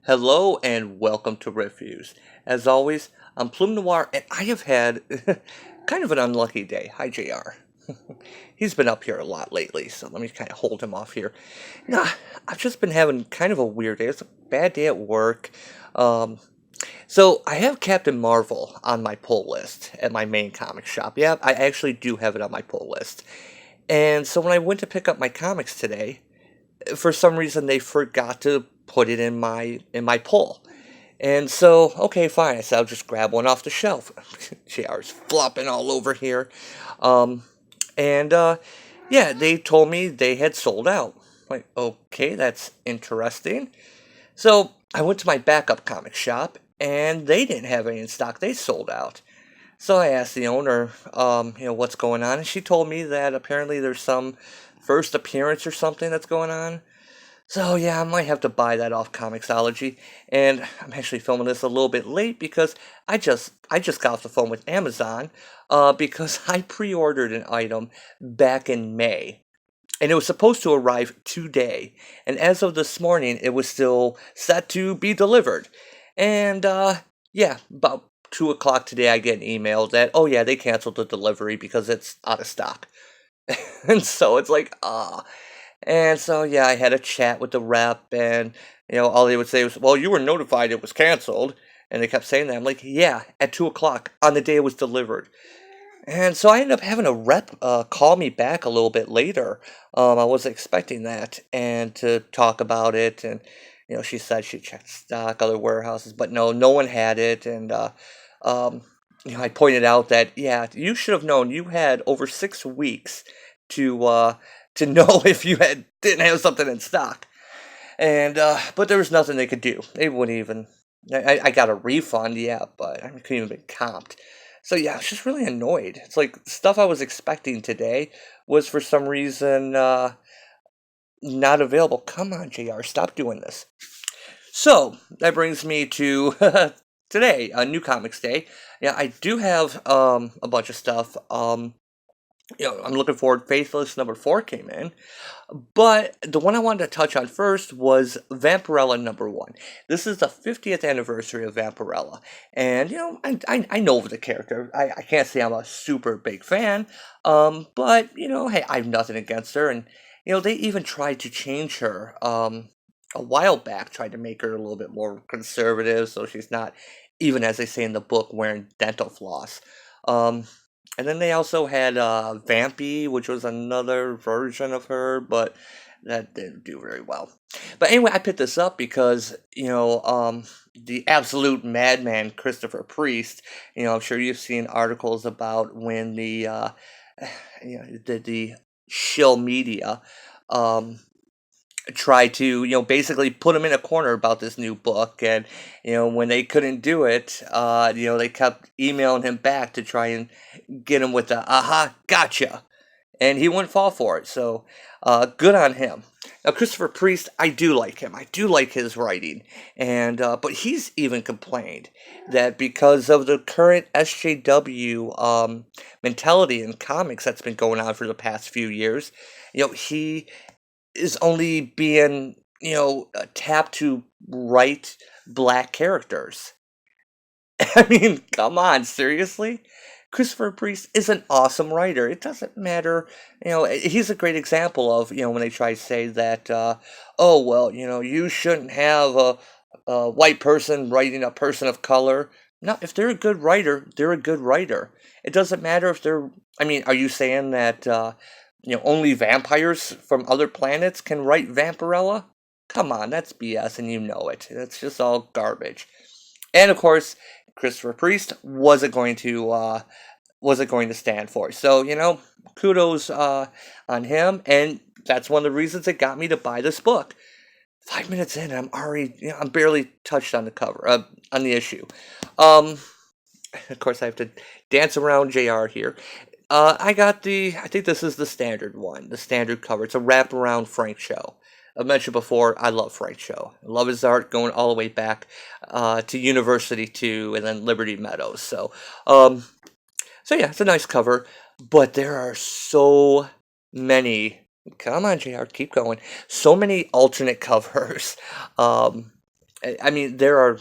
Hello and welcome to Reviews. As always, I'm Plume Noir and I have had kind of an unlucky day. Hi, JR. He's been up here a lot lately, so let me kind of hold him off here. Nah, I've just been having kind of a weird day. It's a bad day at work. Um, so I have Captain Marvel on my pull list at my main comic shop. Yeah, I actually do have it on my pull list. And so when I went to pick up my comics today, for some reason they forgot to put it in my pull. And so, okay, fine. I said I'll just grab one off the shelf. JR's flopping all over here. Um, and yeah, they told me they had sold out. Like, okay, that's interesting. So I went to my backup comic shop, and they didn't have any in stock. They sold out. So I asked the owner, what's going on, and she told me that apparently there's some first appearance or something that's going on. So yeah, I might have to buy that off Comixology, and I'm actually filming this a little bit late because I just got off the phone with Amazon, because I pre-ordered an item back in May, and it was supposed to arrive today, and as of this morning, it was still set to be delivered, and yeah, about 2 o'clock today, I get an email that oh yeah, they canceled the delivery because it's out of stock, and so it's like and so, yeah, I had a chat with the rep, and all they would say was, "Well, you were notified it was canceled," and they kept saying that. I'm like, "Yeah, at 2 o'clock on the day it was delivered." And so I ended up having a rep call me back a little bit later. I wasn't expecting that, and to talk about it, and she said she checked stock, other warehouses, but no, no one had it, and um, I pointed out that yeah, you should have known. You had over 6 weeks to uh, to know if you didn't have something in stock, and but there was nothing they could do. They wouldn't even. I got a refund, yeah, but I couldn't even be comped. So yeah, I was just really annoyed. It's like stuff I was expecting today was for some reason not available. Come on, JR, stop doing this. So that brings me to today, a new comics day. Yeah, I do have a bunch of stuff. I'm looking forward. Faithless #4 came in, but the one I wanted to touch on first was Vampirella #1. This is the 50th anniversary of Vampirella, and I know of the character. I can't say I'm a super big fan, but hey, I have nothing against her, and they even tried to change her a while back, tried to make her a little bit more conservative, so she's not even as they say in the book wearing dental floss. Um, and then they also had Vampy, which was another version of her, but that didn't do very well. But anyway, I picked this up because, the absolute madman Christopher Priest, I'm sure you've seen articles about when the shill media um, try to basically put him in a corner about this new book, and when they couldn't do it, they kept emailing him back to try and get him with the aha gotcha, and he wouldn't fall for it. So good on him. Now Christopher Priest, I do like him. I do like his writing, and but he's even complained that because of the current SJW mentality in comics that's been going on for the past few years, he is only being tapped to write black characters. I mean, come on, seriously? Christopher Priest is an awesome writer. It doesn't matter, he's a great example of, when they try to say that, oh, well, you shouldn't have a white person writing a person of color. No, if they're a good writer, they're a good writer. It doesn't matter if they're, I mean, are you saying that, only vampires from other planets can write Vampirella? Come on, that's BS and you know it. That's just all garbage. And of course, Christopher Priest wasn't going to stand for it. So kudos on him, and that's one of the reasons it got me to buy this book. 5 minutes in, I'm already I'm barely touched on the cover on the issue. Um, of course, I have to dance around JR here. I think this is the standard one, the standard cover. It's a wraparound Frank show. I mentioned before, I love Frank Show. I love his art going all the way back to University 2 and then Liberty Meadows. Um, so yeah, it's a nice cover, but there are so many. Come on, JR, keep going. So many alternate covers. Um, I mean, there are,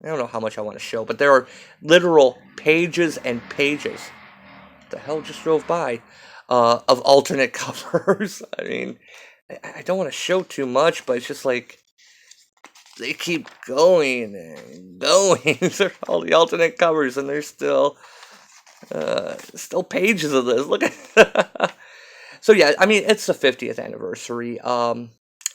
I don't know how much I want to show, but there are literal pages and pages. The hell just drove by of alternate covers. I mean, I don't want to show too much, but it's just like they keep going and going. They're all the alternate covers, and there's still pages of this. Look at. So yeah, I mean, it's the 50th anniversary.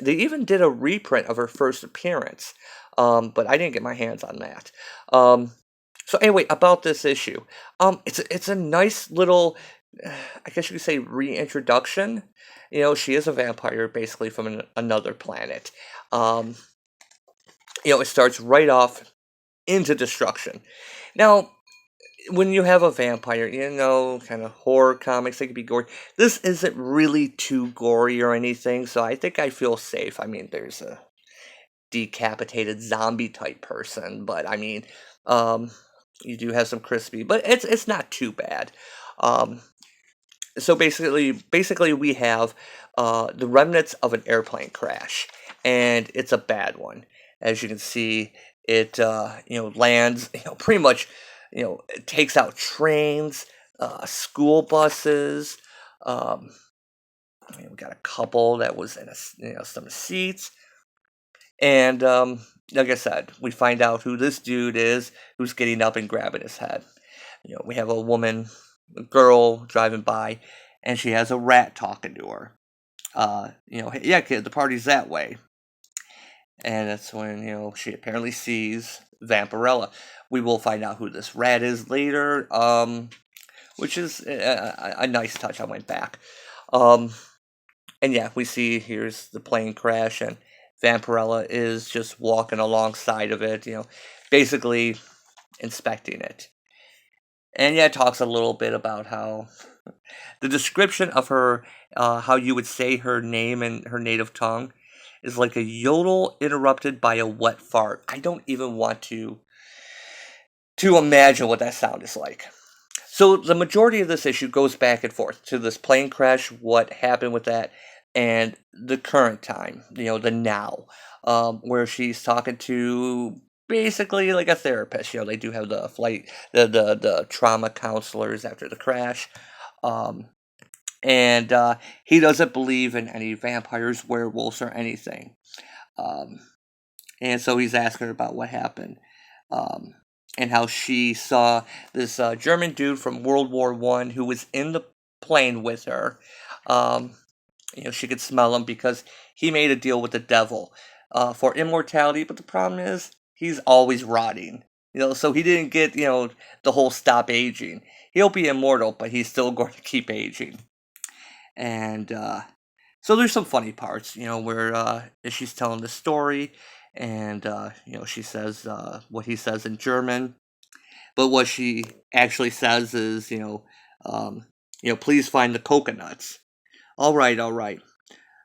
They even did a reprint of her first appearance, but I didn't get my hands on that. So anyway, about this issue, it's a nice little, I guess you could say, reintroduction. You know, she is a vampire basically from another planet. Um, it starts right off into destruction. Now, when you have a vampire, kind of horror comics, they can be gory. This isn't really too gory or anything, so I think I feel safe. I mean, there's a decapitated zombie type person, but I mean, um, you do have some crispy, but it's not too bad. Um, so basically, we have the remnants of an airplane crash, and it's a bad one. As you can see, it lands, pretty much, it takes out trains, school buses. Um, we got a couple that was in some seats, and like I said, we find out who this dude is, who's getting up and grabbing his head. We have a girl driving by, and she has a rat talking to her. Hey, yeah, kid, the party's that way. And that's when, she apparently sees Vampirella. We will find out who this rat is later, which is a nice touch. I went back. Um, and yeah, we see here's the plane crash, and Vampirella is just walking alongside of it, basically inspecting it. And yeah, it talks a little bit about how the description of her, how you would say her name in her native tongue, is like a yodel interrupted by a wet fart. I don't even want to imagine what that sound is like. So the majority of this issue goes back and forth to this plane crash, what happened with that, and the current time, the now, where she's talking to basically like a therapist. They do have the trauma counselors after the crash. Um, and he doesn't believe in any vampires, werewolves, or anything. Um, and so he's asking her about what happened, um, and how she saw this German dude from World War One who was in the plane with her. Um, she could smell him because he made a deal with the devil for immortality, but the problem is he's always rotting. So he didn't get the whole stop aging. He'll be immortal, but he's still going to keep aging. And so there's some funny parts, where she's telling the story, and she says what he says in German, but what she actually says is, please find the coconuts. All right, all right.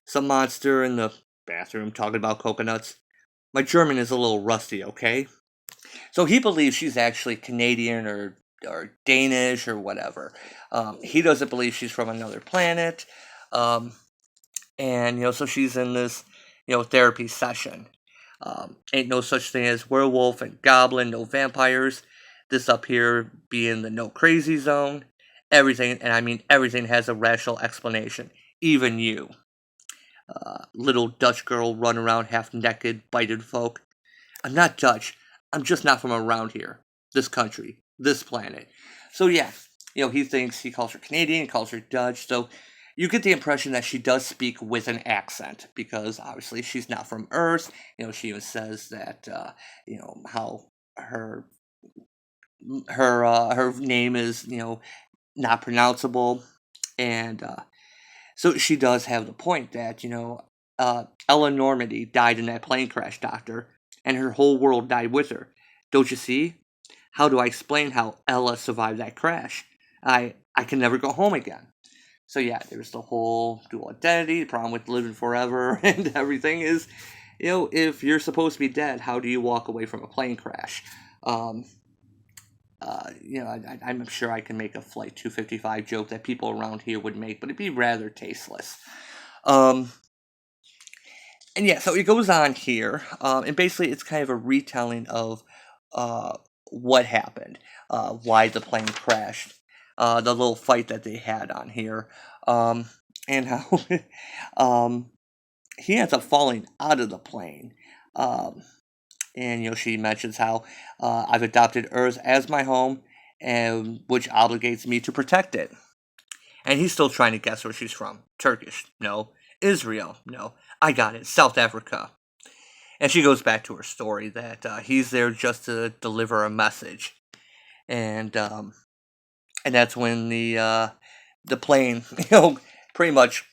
Some monster in the bathroom talking about coconuts. My German is a little rusty, okay? So he believes she's actually Canadian or Danish or whatever. He doesn't believe she's from another planet. Um, and so she's in this therapy session. Ain't no such thing as werewolf and goblin, no vampires. This up here being the no crazy zone. Everything, and I mean everything, has a rational explanation. Even you, little Dutch girl, run around half naked, bited folk. I'm not Dutch. I'm just not from around here, this country, this planet. So yeah, he calls her Canadian, calls her Dutch. So you get the impression that she does speak with an accent because obviously she's not from Earth. She even says that how her name is not pronounceable, and so she does have the point that Ella Normandy died in that plane crash, Doctor, and her whole world died with her. Don't you see? How do I explain how Ella survived that crash? I can never go home again. So yeah, there's the whole dual identity, the problem with living forever, and everything is, if you're supposed to be dead, how do you walk away from a plane crash? Um, I'm sure I can make a Flight 255 joke that people around here would make, but it'd be rather tasteless. Um, And yeah, so it goes on here, and basically it's kind of a retelling of uh, what happened, why the plane crashed, the little fight that they had on here, um, and how um, he ends up falling out of the plane. Um, and she mentions how I've adopted Earth as my home, and which obligates me to protect it. And he's still trying to guess where she's from. Turkish, no. Israel, no. I got it. South Africa. And she goes back to her story that he's there just to deliver a message, and that's when the plane, pretty much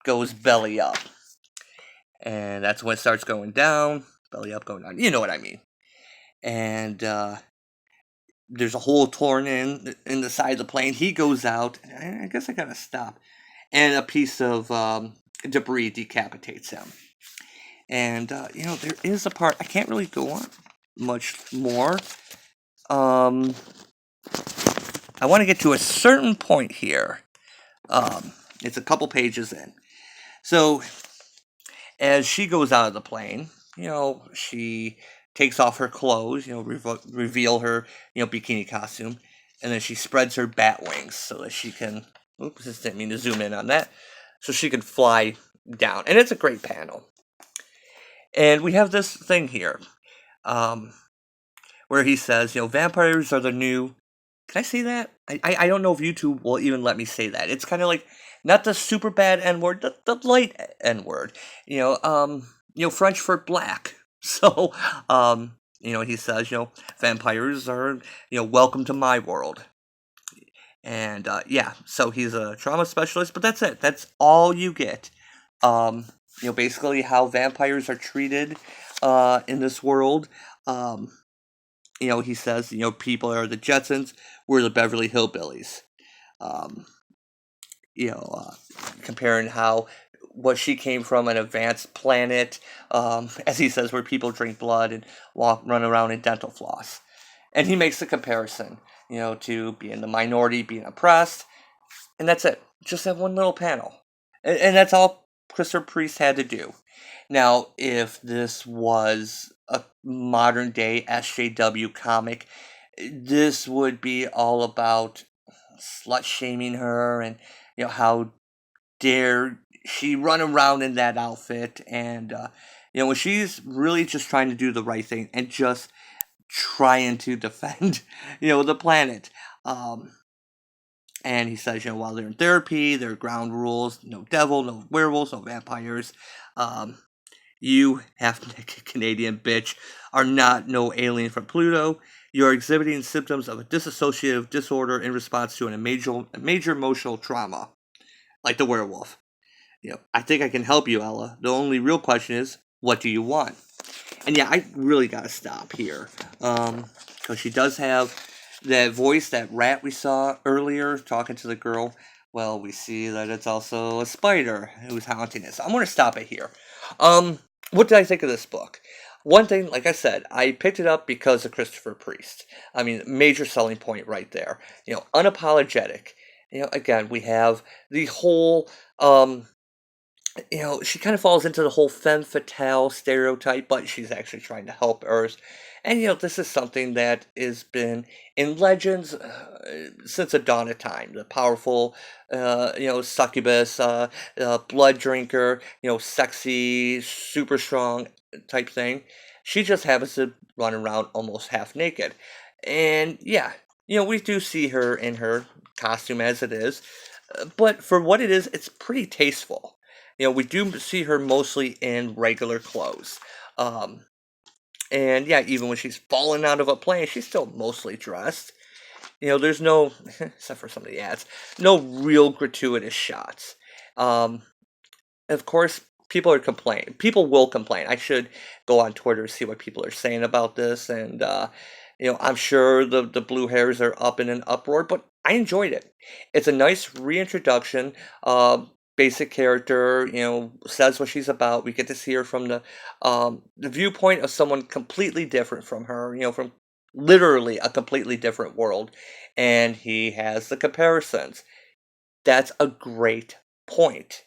goes belly up, and that's when it starts going down, belly up, going down. You know what I mean? And there's a hole torn in the side of the plane. He goes out. And I guess I gotta stop, and a piece of debris decapitates him. And there is a part I can't really go on much more. Um, I want to get to a certain point here. It's a couple pages in. So as she goes out of the plane, she takes off her clothes, reveal her, bikini costume, and then she spreads her bat wings so that she can. Oops, just didn't mean to zoom in on that. So she can fly down, and it's a great panel. And we have this thing here, um, where he says, vampires are the new. Can I say that? I don't know if YouTube will even let me say that. It's kind of like not the super bad N word, the light N word. French for black. So, he says, vampires are, welcome to my world. And yeah, so he's a trauma specialist, but that's it. That's all you get. Basically how vampires are treated in this world. He says, people are the Jetsons, we're the Beverly Hillbillies. Um, Comparing how what she came from an advanced planet, as he says, where people drink blood and run around in dental floss. And he makes the comparison, to being the minority, being oppressed, and that's it. Just that one little panel. And that's all Christopher Priest had to do. Now, if this was a modern day SJW comic, this would be all about slut shaming her and how dare she run around in that outfit, and when she's really just trying to do the right thing and just trying to defend the planet. And he says, while they're in therapy, there are ground rules: no devil, no werewolves, no vampires. You, half-naked Canadian bitch, are not no alien from Pluto. You are exhibiting symptoms of a dissociative disorder in response to a major emotional trauma, like the werewolf. I think I can help you, Ella. The only real question is, what do you want? And yeah, I really gotta stop here, because she does have that voice, that rat we saw earlier talking to the girl. Well, we see that it's also a spider who's haunting us. I'm gonna stop it here. What did I think of this book? One thing, like I said, I picked it up because of Christopher Priest. I mean, major selling point right there. Unapologetic. Again, we have the whole, she kind of falls into the whole femme fatale stereotype, but she's actually trying to help Earth. And, this is something that has been in legends since the dawn of time. The powerful, succubus, blood drinker, sexy, super strong type thing. She just happens to run around almost half naked. And, yeah, we do see her in her costume as it is. But for what it is, it's pretty tasteful. We do see her mostly in regular clothes. And yeah, even when she's falling out of a plane, she's still mostly dressed. There's no, except for some of the ads, no real gratuitous shots. Of course, people are complaining. People will complain. I should go on Twitter to see what people are saying about this. And, I'm sure the blue hairs are up in an uproar, but I enjoyed it. It's a nice reintroduction. Basic character, says what she's about. We get to see her from the viewpoint of someone completely different from her, from literally a completely different world. And he has the comparisons. That's a great point.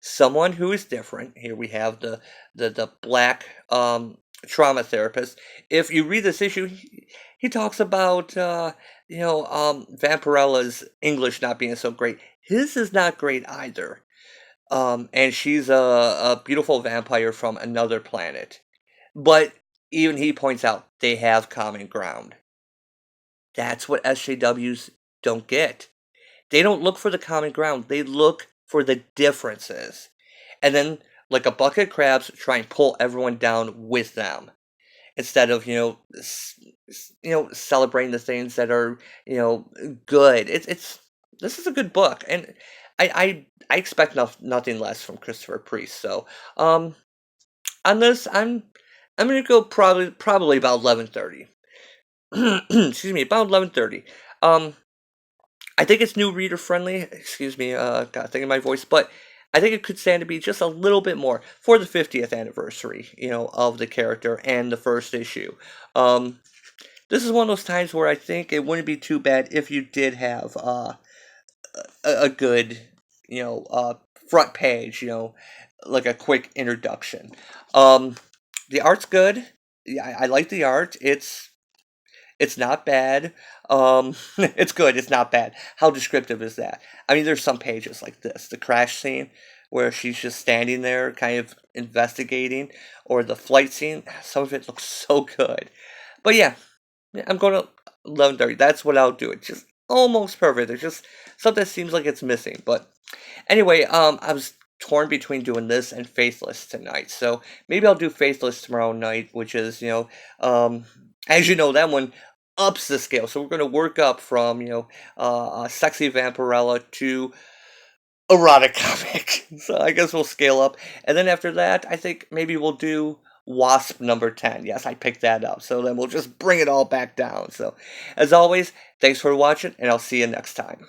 someone who is different. Here we have the black trauma therapist. If you read this issue, he talks about Vampirella's English not being so great. His is not great either. And she's a beautiful vampire from another planet. But even he points out they have common ground. That's what SJWs don't get. They don't look for the common ground. They look for the differences. And then, like a bucket of crabs, try and pull everyone down with them instead of celebrating the things that are good. It's this is a good book, and I expect nothing less from Christopher Priest. So on this, I'm gonna go probably about 11:30. Excuse me, about 11:30. Um, I think it's new reader friendly. Excuse me, got a thing in my voice, but I think it could stand to be just a little bit more for the 50th anniversary, of the character and the first issue. Um, this is one of those times where I think it wouldn't be too bad if you did have a good, front page, like a quick introduction. Um, the art's good. Yeah, I like the art. It's not bad. It's good. It's not bad. How descriptive is that? I mean, there's some pages like this, the crash scene where she's just standing there, kind of investigating, or the flight scene. Some of it looks so good. But yeah, I'm going to 11:30. That's what I'll do. It's just almost perfect. There's just something that seems like it's missing. But anyway, I was torn between doing this and Faithless tonight. So maybe I'll do Faithless tomorrow night, which is, as you know, that one ups the scale. So we're going to work up from, sexy Vampirella to erotic comic. So I guess we'll scale up. And then after that, I think maybe we'll do Wasp number 10. Yes, I picked that up. So then we'll just bring it all back down. So as always, thanks for watching, and I'll see you next time.